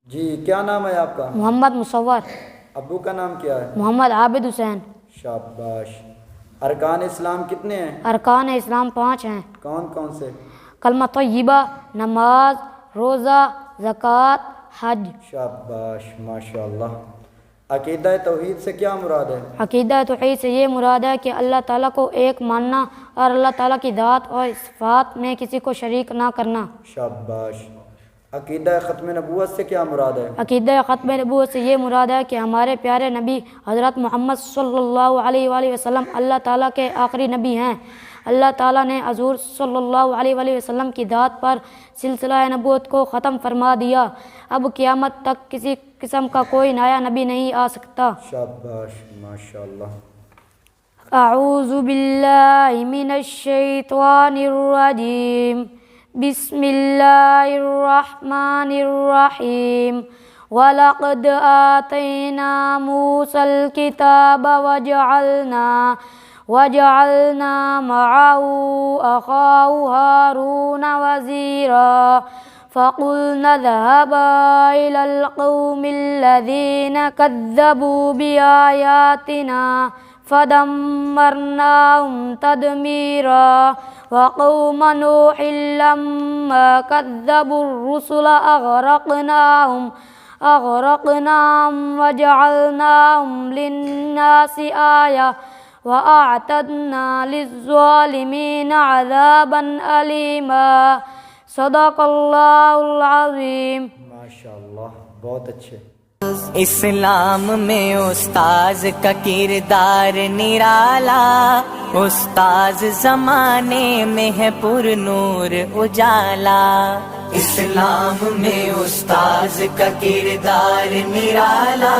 जी, क्या नाम है आपका? मोहम्मद मुसव्वर। अब्बू का नाम क्या है? मोहम्मद आबिद हुसैन। शाबाश। अरकान इस्लाम कितने हैं? अरकान इस्लाम 5 हैं। कौन कौन से? कलमा तय्यबा, नमाज, रोज़ा, ज़कात, हज। शाबाश, माशाअल्लाह। अकीदा तौहीद से क्या मुराद है? अकीदा तौहीद से ये मुराद है कि अल्लाह ताला को एक मानना और अल्लाह ताला की ज़ात और सिफ़ात में किसी को शरीक ना करना। शाबाश। अकीदा ख़त्म नबूवत से क्या मुराद है? अकीदा ख़त्म नबूवत से ये मुराद है कि हमारे प्यारे नबी हज़रत मोहम्मद सल्लल्लाहु अलैहि वसल्लम अल्लाह ताला के आखिरी नबी हैं। अल्लाह ताला ने हज़ूर सल्लल्लाहु अलैहि वसल्लम की दात पर सिलसिला नबूवत को ख़त्म फरमा दिया। अब क़यामत तक किसी किस्म का कोई नया नबी नहीं आ सकता। शाबाश, माशाअल्लाह। अऊज़ु बिल्लाहि मिनश शैतानिर रजीम। बिस्मिल्लाहिर्रहमानिर्रहीम। वलक़द आतैना मूसल किताब वजअलना मअहू अख़ाहू हारून वज़ीरा फ़क़ुलना इज़हबा इलल क़ौमिल्लज़ीना कज़्ज़बू बिआयातिना फ़दम्मरनाहुम तदमीरा वक़ौम नूहिन लम्मा कज़्ज़बुर रुसुल अग़रक़नाहुम वजअलनाहुम लिन्नासि आया वअअतदना लिज़्ज़ालिमीना अज़ाबन अलीमा। सदक़ल्लाहुल अज़ीम। माशाअल्लाह, बहुत अच्छे। इस्लाम में उस्ताज का किरदार निराला, उस्ताज ज़माने में है पुरनूर उजाला। इस्लाम में उस्ताज का किरदार निराला।